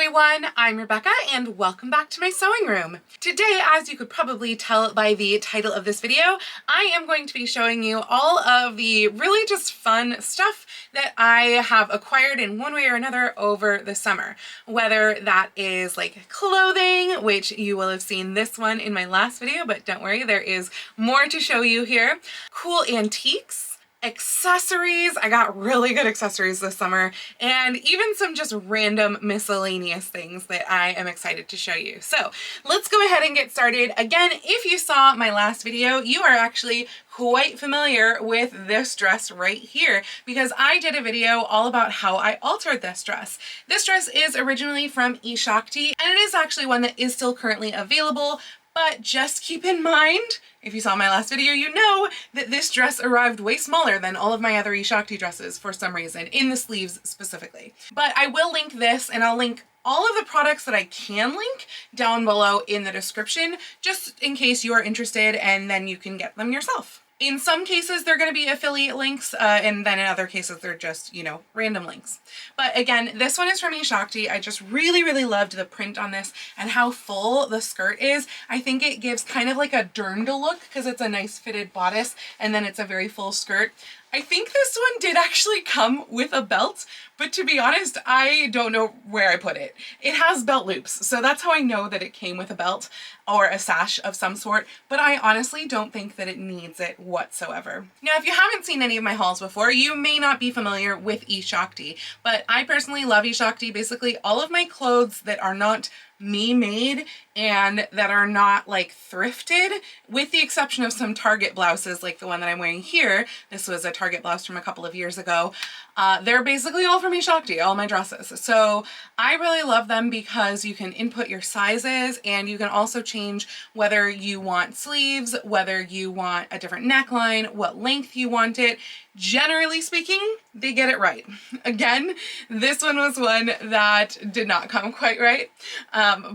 everyone, I'm Rebecca and welcome back to my sewing room. Today, as you could probably tell by the title of this video, I am going to be showing you all of the really just fun stuff that I have acquired in one way or another over the summer. Whether that is like clothing, which you will have seen this one in my last video, but don't worry, there is more to show you here. Cool antiques, accessories. I got really good accessories this summer, and even some just random miscellaneous things that I am excited to show you. So let's go ahead and get started. Again, if you saw my last video, you are actually quite familiar with this dress right here because I did a video all about how I altered this dress. This dress is originally from Eshakti, and it is actually one that is still currently available. But just keep in mind, if you saw my last video, you know that this dress arrived way smaller than all of my other Eshakti dresses for some reason, in the sleeves specifically. But I will link this, and I'll link all of the products that I can link down below in the description, just in case you are interested, and then you can get them yourself. In some cases, they're going to be affiliate links, and then in other cases, they're just, you know, random links. But again, this one is from Eshakti. I just really loved the print on this and how full the skirt is. I think it gives kind of like a dirndl look because it's a nice fitted bodice and then it's a very full skirt. I think this one did actually come with a belt, but to be honest, I don't know where I put it. It has belt loops, so that's how I know that it came with a belt or a sash of some sort, but I honestly don't think that it needs it whatsoever. Now, if you haven't seen any of my hauls before, you may not be familiar with Eshakti, but I personally love Eshakti. Basically, all of my clothes that are not me made and that are not like thrifted, with the exception of some Target blouses like the one that I'm wearing here. This was a Target blouse from a couple of years ago. They're basically all from Eshakti, all my dresses. So I really love them because you can input your sizes and you can also change whether you want sleeves, whether you want a different neckline, what length you want it. Generally speaking, they get it right. Again, this one was one that did not come quite right,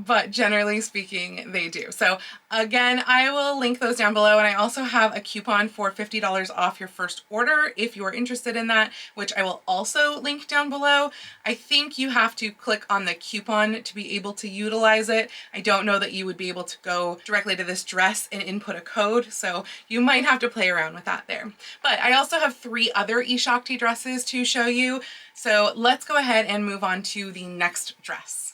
but generally speaking, they do. So again, I will link those down below, and I also have a coupon for $50 off your first order if you are interested in that, which I will also link down below. I think you have to click on the coupon to be able to utilize it. I don't know that you would be able to go directly to this dress and input a code, so you might have to play around with that there. But I also have 3 other Eshakti dresses to show you, so let's go ahead and move on to the next dress.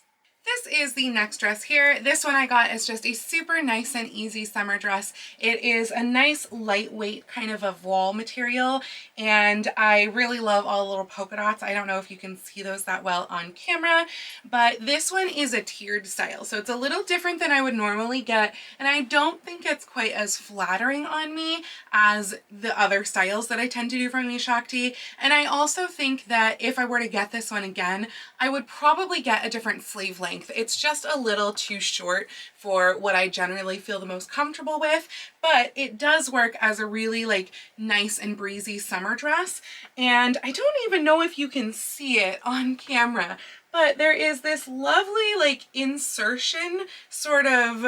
This is the next dress here. This one I got is just a super nice and easy summer dress. It is a nice lightweight kind of a voile material, and I really love all the little polka dots. I don't know if you can see those that well on camera, but this one is a tiered style, so it's a little different than I would normally get, and I don't think it's quite as flattering on me as the other styles that I tend to do from Eshakti. And I also think that if I were to get this one again, I would probably get a different sleeve length. It's just a little too short for what I generally feel the most comfortable with, but it does work as a really like nice and breezy summer dress. And I don't even know if you can see it on camera, but there is this lovely like insertion sort of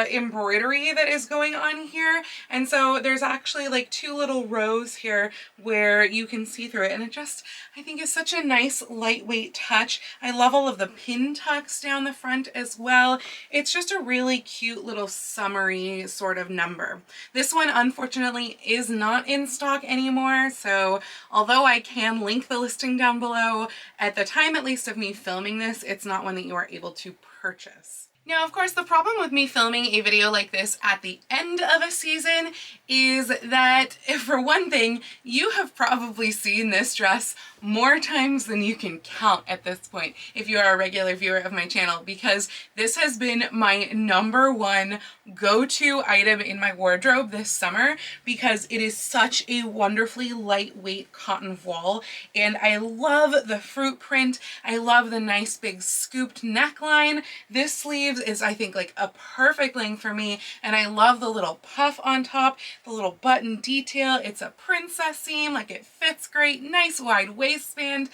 embroidery that is going on here. And so there's actually like 2 little rows here where you can see through it. And it just, I think, is such a nice lightweight touch. I love all of the pin tucks down the front as well. It's just a really cute little summery sort of number. This one unfortunately is not in stock anymore. So although I can link the listing down below, at the time at least of me filming this, it's not one that you are able to purchase. Now, of course, the problem with me filming a video like this at the end of a season is that, for one thing, you have probably seen this dress more times than you can count at this point if you are a regular viewer of my channel, because this has been my #1 go-to item in my wardrobe this summer because it is such a wonderfully lightweight cotton voile, and I love the fruit print. I love the nice big scooped neckline. This sleeves is, I think, like a perfect length for me, and I love the little puff on top, the little button detail. It's a princess seam, like it fits great, nice wide waistband.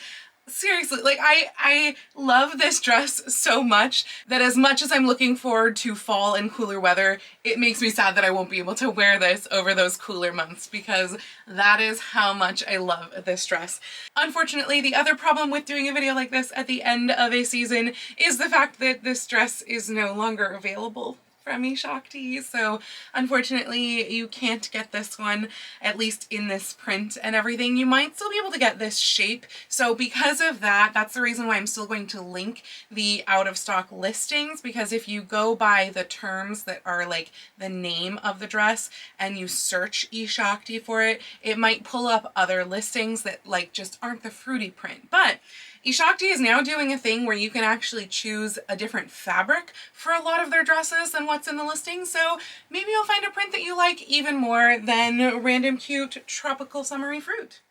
Seriously, like I love this dress so much that as much as I'm looking forward to fall and cooler weather, it makes me sad that I won't be able to wear this over those cooler months because that is how much I love this dress. Unfortunately, the other problem with doing a video like this at the end of a season is the fact that this dress is no longer available from Eshakti, so unfortunately you can't get this one, at least in this print and everything. You might still be able to get this shape, so because of that, that's the reason why I'm still going to link the out of stock listings, because if you go by the terms that are like the name of the dress and you search Eshakti for it, it might pull up other listings that like just aren't the fruity print. But Eshakti is now doing a thing where you can actually choose a different fabric for a lot of their dresses than what's in the listing, so maybe you'll find a print that you like even more than random cute tropical summery fruit.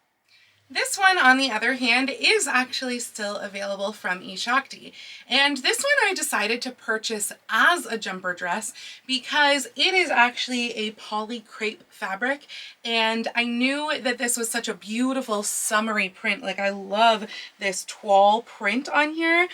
This one, on the other hand, is actually still available from Eshakti. And this one I decided to purchase as a jumper dress because it is actually a poly crepe fabric. And I knew that this was such a beautiful summery print. Like, I love this toile print on here,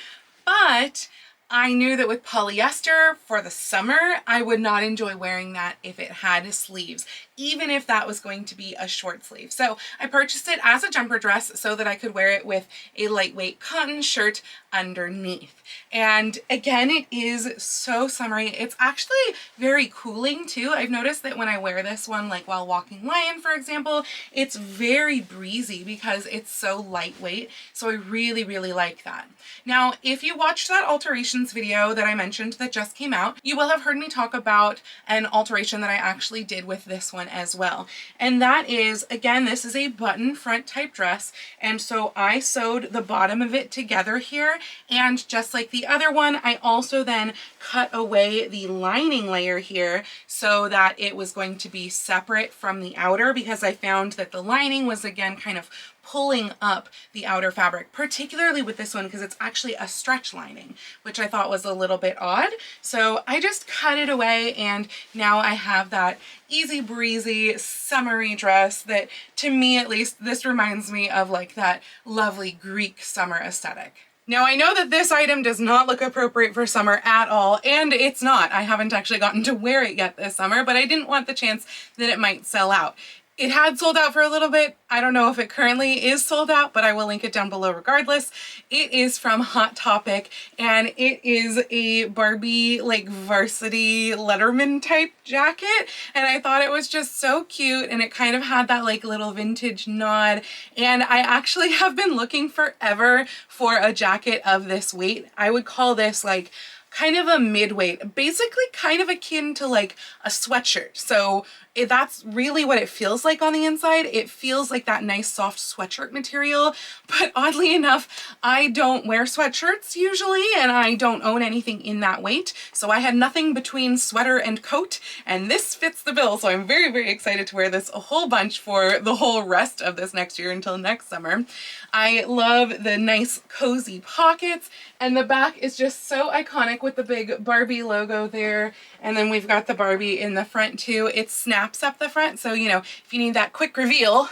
but I knew that with polyester for the summer, I would not enjoy wearing that if it had sleeves, even if that was going to be a short sleeve. So I purchased it as a jumper dress so that I could wear it with a lightweight cotton shirt underneath. And again, it is so summery. It's actually very cooling too. I've noticed that when I wear this one, like while walking lion, for example, it's very breezy because it's so lightweight. So I really, really like that. Now, if you watched that alterations video that I mentioned that just came out, you will have heard me talk about an alteration that I actually did with this one as well. And that is, again, this is a button front type dress. And so I sewed the bottom of it together here. And just like the other one, I also then cut away the lining layer here so that it was going to be separate from the outer, because I found that the lining was again kind of pulling up the outer fabric, particularly with this one because it's actually a stretch lining, which I thought was a little bit odd. So I just cut it away and now I have that easy breezy summery dress that, to me at least, this reminds me of like that lovely Greek summer aesthetic. Now, I know that this item does not look appropriate for summer at all, and it's not. I haven't actually gotten to wear it yet this summer, but I didn't want the chance that it might sell out. It had sold out for a little bit. I don't know if it currently is sold out, but I will link it down below regardless. It is from Hot Topic, and it is a Barbie like varsity Letterman type jacket, and I thought it was just so cute, and it kind of had that like little vintage nod, and I actually have been looking forever for a jacket of this weight. I would call this like kind of a mid-weight, basically kind of akin to like a sweatshirt. So that's really what it feels like on the inside. It feels like that nice soft sweatshirt material, but oddly enough, I don't wear sweatshirts usually, and I don't own anything in that weight. So I had nothing between sweater and coat, and this fits the bill. So I'm very, very excited to wear this a whole bunch for the whole rest of this next year until next summer. I love the nice cozy pockets, and the back is just so iconic with the big Barbie logo there. And then we've got the Barbie in the front too. It snaps up the front, so you know, if you need that quick reveal,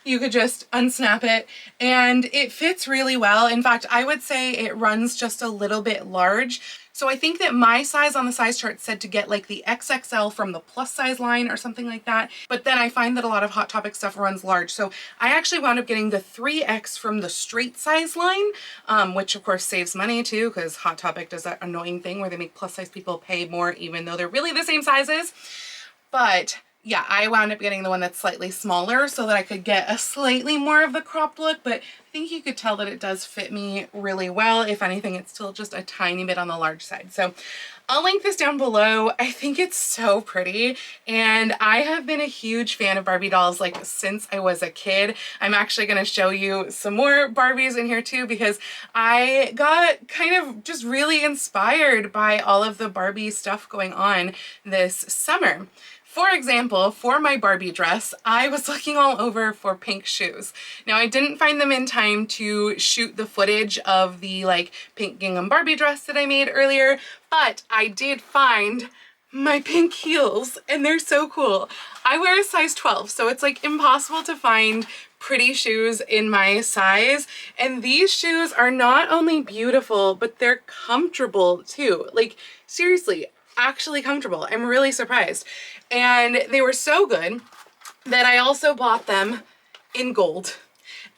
you could just unsnap it, and it fits really well. In fact, I would say it runs just a little bit large. So I think that my size on the size chart said to get like the XXL from the plus size line or something like that. But then I find that a lot of Hot Topic stuff runs large. So I actually wound up getting the 3X from the straight size line, which of course saves money too, because Hot Topic does that annoying thing where they make plus size people pay more even though they're really the same sizes. But yeah, I wound up getting the one that's slightly smaller so that I could get a slightly more of the cropped look, but I think you could tell that it does fit me really well. If anything, it's still just a tiny bit on the large side. So I'll link this down below. I think it's so pretty, and I have been a huge fan of Barbie dolls like since I was a kid. I'm actually going to show you some more Barbies in here too, because I got kind of just really inspired by all of the Barbie stuff going on this summer. For example, for my Barbie dress, I was looking all over for pink shoes. Now, I didn't find them in time to shoot the footage of the like pink gingham Barbie dress that I made earlier, but I did find my pink heels, and they're so cool. I wear a size 12, so it's like impossible to find pretty shoes in my size, and these shoes are not only beautiful, but they're comfortable too. Like seriously, actually comfortable. I'm really surprised. And they were so good that I also bought them in gold.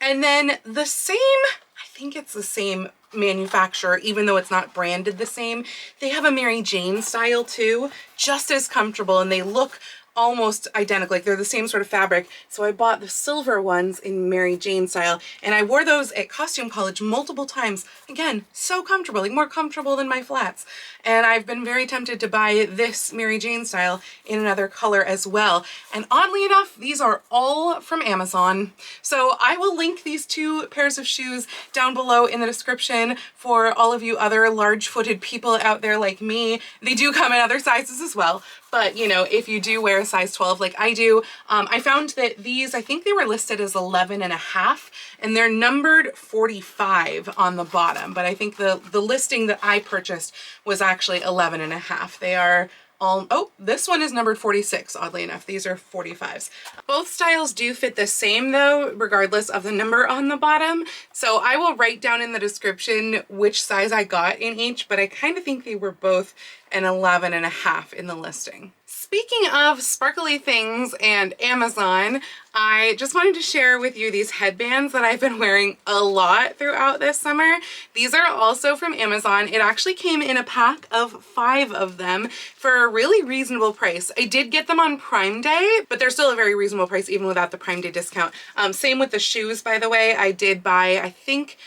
And then the same, I think it's the same manufacturer, even though it's not branded the same, they have a Mary Jane style too, just as comfortable, and they look almost identical, like they're the same sort of fabric. So I bought the silver ones in Mary Jane style, and I wore those at costume college multiple times. Again, so comfortable, like more comfortable than my flats. And I've been very tempted to buy this Mary Jane style in another color as well. And oddly enough, these are all from Amazon. So I will link these two pairs of shoes down below in the description for all of you other large-footed people out there like me. They do come in other sizes as well. But, you know, if you do wear a size 12 like I do, I found that these, I think they were listed as 11.5, and they're numbered 45 on the bottom. But I think the listing that I purchased was actually 11.5. They are all, oh, this one is numbered 46, oddly enough. These are 45s. Both styles do fit the same though, regardless of the number on the bottom. So I will write down in the description which size I got in each, but I kind of think they were both an 11.5 in the listing. Speaking of sparkly things and Amazon, I just wanted to share with you these headbands that I've been wearing a lot throughout this summer. These are also from Amazon. It actually came in a pack of 5 of them for a really reasonable price. I did get them on Prime Day, but they're still a very reasonable price even without the Prime Day discount. Same with the shoes, by the way. I did buy, I think,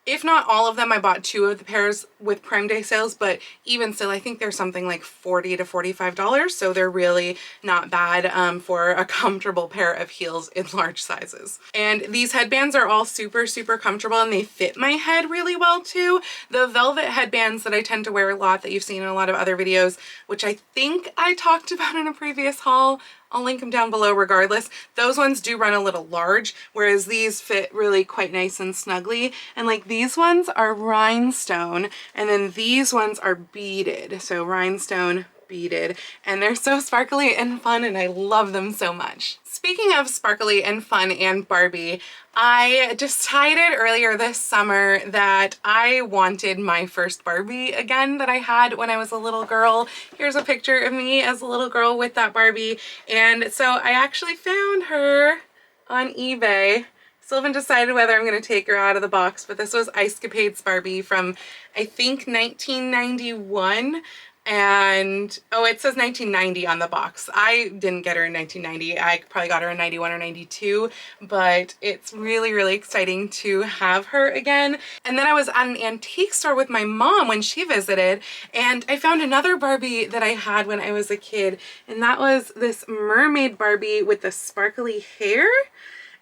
if not all of them, I bought 2 of the pairs with Prime Day sales, but even still, I think they're something like $40 to $45, so they're really not bad for a comfortable pair of heels in large sizes. And these headbands are all super, super comfortable, and they fit my head really well too. The velvet headbands that I tend to wear a lot, that you've seen in a lot of other videos, which I think I talked about in a previous haul, I'll link them down below regardless. Those ones do run a little large, whereas these fit really quite nice and snugly. And like these ones are rhinestone, and then these ones are beaded. So rhinestone, beaded, and they're so sparkly and fun, and I love them so much. Speaking of sparkly and fun and Barbie, I decided earlier this summer that I wanted my first Barbie again that I had when I was a little girl. Here's a picture of me as a little girl with that Barbie. And so I actually found her on eBay. Still haven't decided whether I'm going to take her out of the box, but this was Ice Capade's Barbie from, I think, 1991. And oh, it says 1990 on the box. I didn't get her in 1990. I probably got her in 91 or 92, but it's really, really exciting to have her again. And then I was at an antique store with my mom when she visited, and I found another Barbie that I had when I was a kid, and that was this mermaid Barbie with the sparkly hair.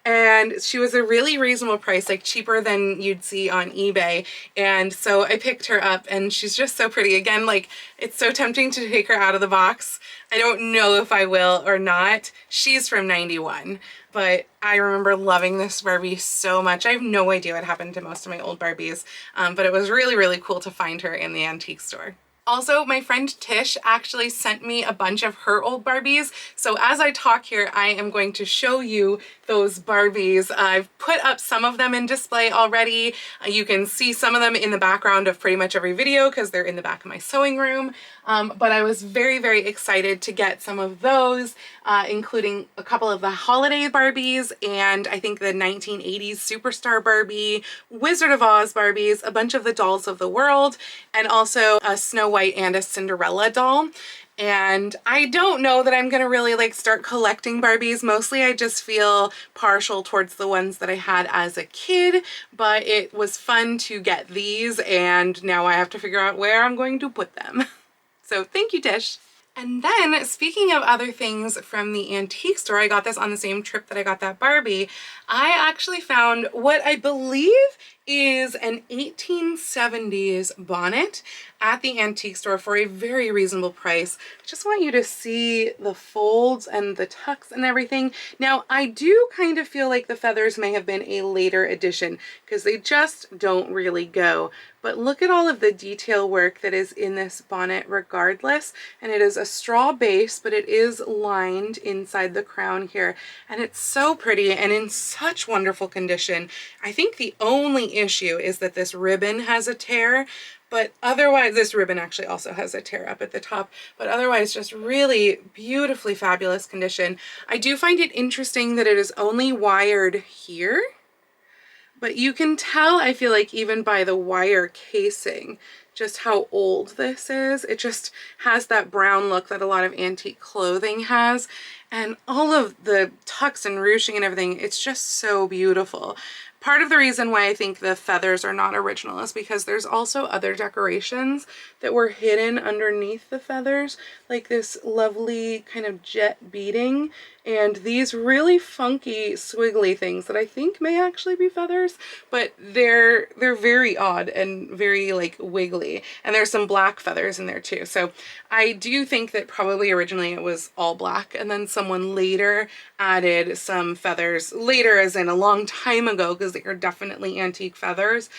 And she was a really reasonable price, like cheaper than you'd see on eBay. And so I picked her up, and she's just so pretty. Again, like, it's so tempting to take her out of the box. I don't know if I will or not. She's from 91, but I remember loving this Barbie so much. I have no idea what happened to most of my old Barbies, but it was really, really cool to find her in the antique store. Also, my friend Tish actually sent me a bunch of her old Barbies. So as I talk here, I am going to show you those Barbies. I've put up some of them in display already. You can see some of them in the background of pretty much every video because they're in the back of my sewing room. But I was very, very excited to get some of those, including a couple of the holiday Barbies, and I think the 1980s Superstar Barbie, Wizard of Oz Barbies, a bunch of the Dolls of the World, and also a Snow White and a Cinderella doll. And I don't know that I'm gonna really like start collecting Barbies. Mostly I just feel partial towards the ones that I had as a kid, but it was fun to get these, and now I have to figure out where I'm going to put them. So thank you, Tish. And then, speaking of other things from the antique store, I got this on the same trip that I got that Barbie. I actually found what I believe is an 1870s bonnet at the antique store for a very reasonable price. I just want you to see the folds and the tucks and everything. Now, I do kind of feel like the feathers may have been a later addition because they just don't really go. But look at all of the detail work that is in this bonnet regardless. And it is a straw base, but it is lined inside the crown here. And it's so pretty and in such wonderful condition. I think the only issue is that this ribbon has a tear, but otherwise, this ribbon actually also has a tear up at the top, but otherwise just really beautifully fabulous condition. I do find it interesting that it is only wired here, but you can tell, I feel like, even by the wire casing, just how old this is. It just has that brown look that a lot of antique clothing has. And all of the tucks and ruching and everything, it's just so beautiful. Part of the reason why I think the feathers are not original is because there's also other decorations that were hidden underneath the feathers, like this lovely kind of jet beading and these really funky squiggly things that I think may actually be feathers, but they're very odd and very like wiggly. And there's some black feathers in there too. So I do think that probably originally it was all black and then someone later added some feathers, later as in a long time ago, because they are definitely antique feathers,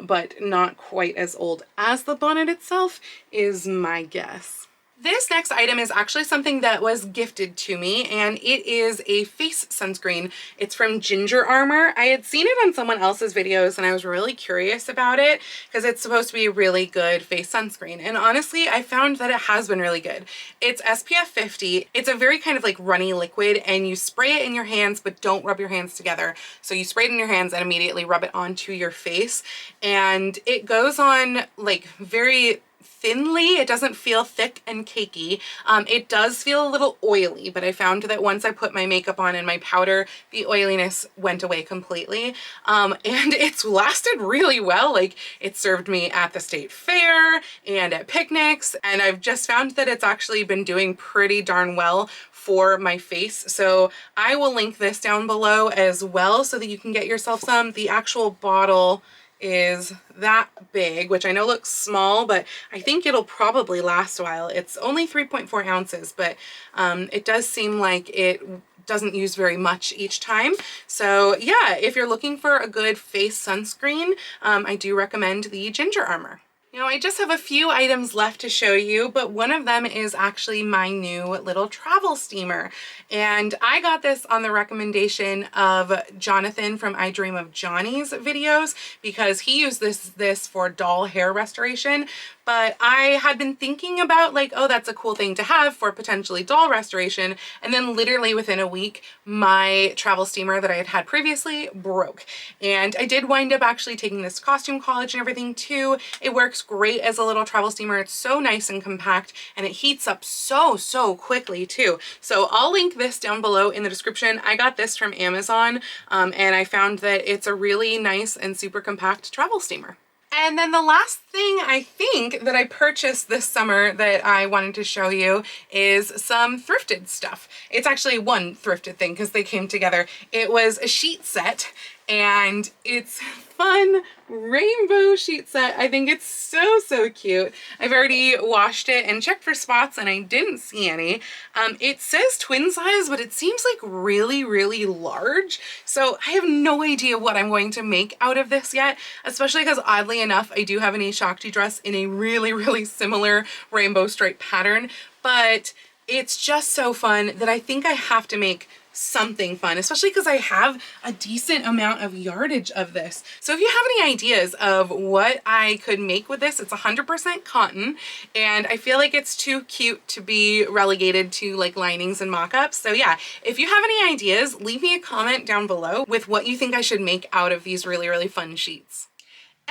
but not quite as old as the bonnet itself is my guess. This next item is actually something that was gifted to me, and it is a face sunscreen. It's from Ginger Armor. I had seen it on someone else's videos and I was really curious about it because it's supposed to be a really good face sunscreen. And honestly, I found that it has been really good. It's SPF 50. It's a very kind of like runny liquid and you spray it in your hands, but don't rub your hands together. So you spray it in your hands and immediately rub it onto your face. And it goes on like very thinly. It doesn't feel thick and cakey. It does feel a little oily, but I found that once I put my makeup on and my powder, the oiliness went away completely. And it's lasted really well. Like, it served me at the state fair and at picnics, and I've just found that it's actually been doing pretty darn well for my face. So I will link this down below as well so that you can get yourself some. The actual bottle is that big, which I know looks small, but I think it'll probably last a while. It's only 3.4 ounces, but it does seem like it doesn't use very much each time. So yeah, if you're looking for a good face sunscreen, I do recommend the Ginger Armor. Now, I just have a few items left to show you, but one of them is actually my new little travel steamer. And I got this on the recommendation of Jonathan from I Dream of Johnny's videos because he used this for doll hair restoration. But I had been thinking about like, oh, that's a cool thing to have for potentially doll restoration. And then literally within a week, my travel steamer that I had had previously broke. And I did wind up actually taking this to costume college and everything too. It works great as a little travel steamer. It's so nice and compact and it heats up so quickly too. So I'll link this down below in the description. I got this from Amazon and I found that it's a really nice and super compact travel steamer. And then the last thing I think that I purchased this summer that I wanted to show you is some thrifted stuff. It's actually one thrifted thing because they came together. It was a sheet set and it's fun rainbow sheet set. I think it's so cute. I've already washed it and checked for spots and I didn't see any. It says twin size, but it seems like really large. So I have no idea what I'm going to make out of this yet, especially because oddly enough, I do have an Eshakti dress in a really similar rainbow stripe pattern, but it's just so fun that I think I have to make something fun, especially because I have a decent amount of yardage of this. So if you have any ideas of what I could make with this, it's 100% cotton and I feel like it's too cute to be relegated to like linings and mock-ups. So yeah, if you have any ideas, leave me a comment down below with what you think I should make out of these really fun sheets.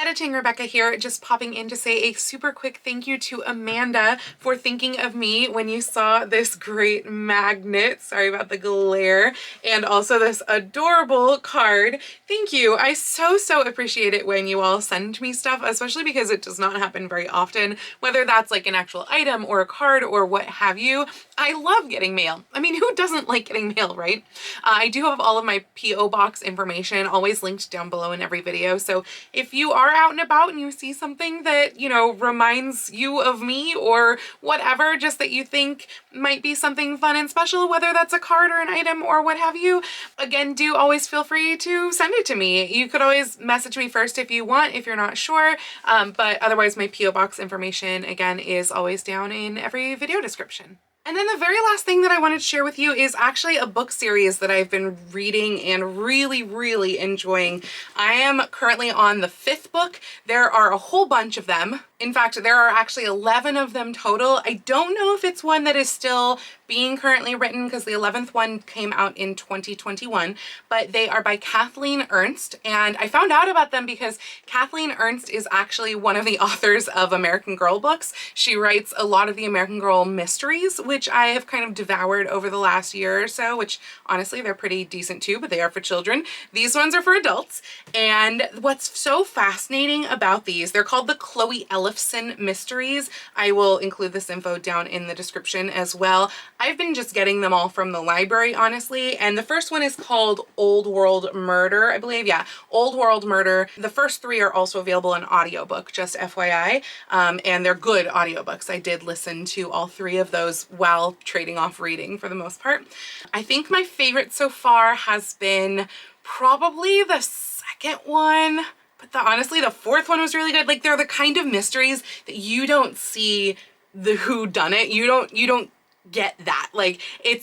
Editing Rebecca here, just popping in to say a super quick thank you to Amanda for thinking of me when you saw this great magnet, sorry about the glare, and also this adorable card. Thank you. I so appreciate it when you all send me stuff, especially because it does not happen very often, whether that's like an actual item or a card or what have you. I love getting mail. I mean, who doesn't like getting mail, right? I do have all of my P.O. box information always linked down below in every video, so if you are out and about and you see something that, you know, reminds you of me or whatever, just that you think might be something fun and special, whether that's a card or an item or what have you, again, do always feel free to send it to me. You could always message me first if you want, if you're not sure, but otherwise my P.O. box information, again, is always down in every video description. And then the very last thing that I wanted to share with you is actually a book series that I've been reading and really enjoying. I am currently on the 5th book. There are a whole bunch of them. In fact, there are actually 11 of them total. I don't know if it's one that is still being currently written because the 11th one came out in 2021, but they are by Kathleen Ernst. And I found out about them because Kathleen Ernst is actually one of the authors of American Girl books. She writes a lot of the American Girl mysteries, which I have kind of devoured over the last year or so, which honestly, they're pretty decent too, but they are for children. These ones are for adults. And what's so fascinating about these, they're called the Chloe Ellefson mysteries. I will include this info down in the description as well. I've been just getting them all from the library, honestly. And the first one is called Old World Murder, I believe. Yeah, Old World Murder. The first 3 are also available in audiobook, just FYI. And they're good audiobooks. I did listen to all 3 of those while trading off reading for the most part. I think my favorite so far has been probably the second one. But honestly, the 4th one was really good. Like, they're the kind of mysteries that you don't see the whodunit. You don't get that. Like,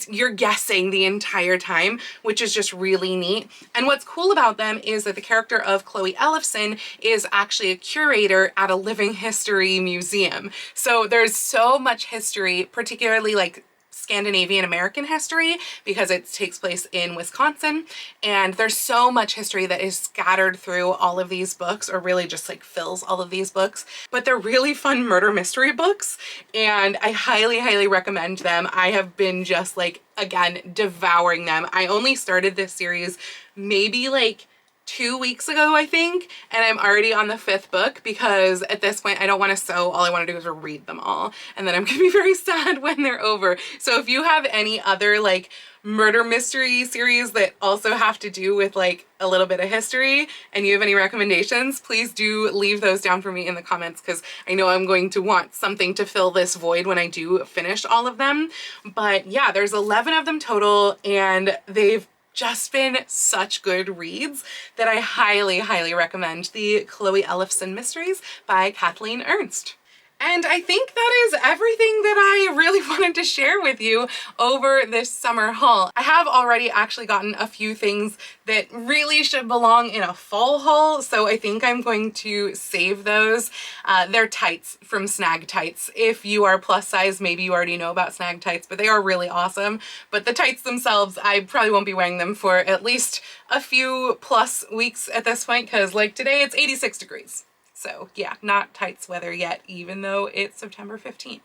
you're guessing the entire time, which is just really neat. And what's cool about them is that the character of Chloe Ellefson is actually a curator at a living history museum. So there's so much history, particularly like Scandinavian American history, because it takes place in Wisconsin, and there's so much history that is scattered through all of these books, or really just like fills all of these books. But they're really fun murder mystery books, and I highly recommend them. I have been just like, again, devouring them. I only started this series maybe like 2 weeks ago, I think, and I'm already on the 5th book because at this point I don't want to sew. All I want to do is read them all, and then I'm gonna be very sad when they're over. So if you have any other like murder mystery series that also have to do with like a little bit of history and you have any recommendations, please do leave those down for me in the comments, because I know I'm going to want something to fill this void when I do finish all of them. But yeah, there's 11 of them total, and they've just been such good reads that I highly recommend the Chloe Ellefson Mysteries by Kathleen Ernst. And I think that is everything that I really wanted to share with you over this summer haul. I have already actually gotten a few things that really should belong in a fall haul, so I think I'm going to save those. They're tights from Snag Tights. If you are plus size, maybe you already know about Snag Tights, but they are really awesome. But the tights themselves, I probably won't be wearing them for at least a few plus weeks at this point, because like today it's 86 degrees. So yeah, not tights weather yet, even though it's September 15th.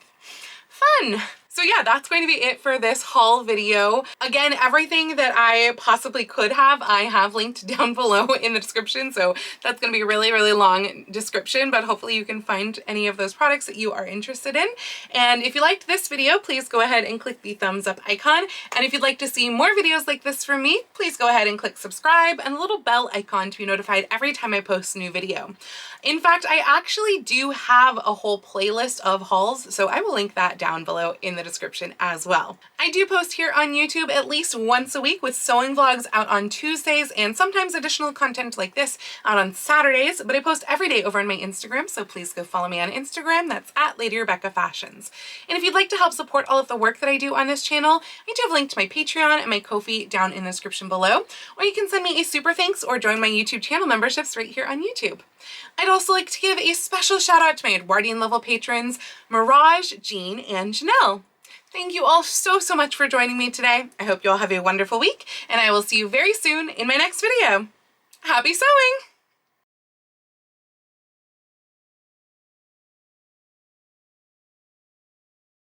Fun! So yeah, that's going to be it for this haul video. Again, everything that I possibly could have, I have linked down below in the description. So that's going to be a really long description, but hopefully you can find any of those products that you are interested in. And if you liked this video, please go ahead and click the thumbs up icon. And if you'd like to see more videos like this from me, please go ahead and click subscribe and the little bell icon to be notified every time I post a new video. In fact, I actually do have a whole playlist of hauls, so I will link that down below in the description as well. I do post here on YouTube at least once a week, with sewing vlogs out on Tuesdays and sometimes additional content like this out on Saturdays, but I post every day over on my Instagram, so please go follow me on Instagram. That's at Lady Rebecca Fashions. And if you'd like to help support all of the work that I do on this channel, I do have linked to my Patreon and my Ko-fi down in the description below, or you can send me a super thanks or join my YouTube channel memberships right here on YouTube. I'd also like to give a special shout out to my Edwardian level patrons, Mirage, Jean, and Janelle. Thank you all so much for joining me today. I hope you all have a wonderful week, and I will see you very soon in my next video. Happy sewing!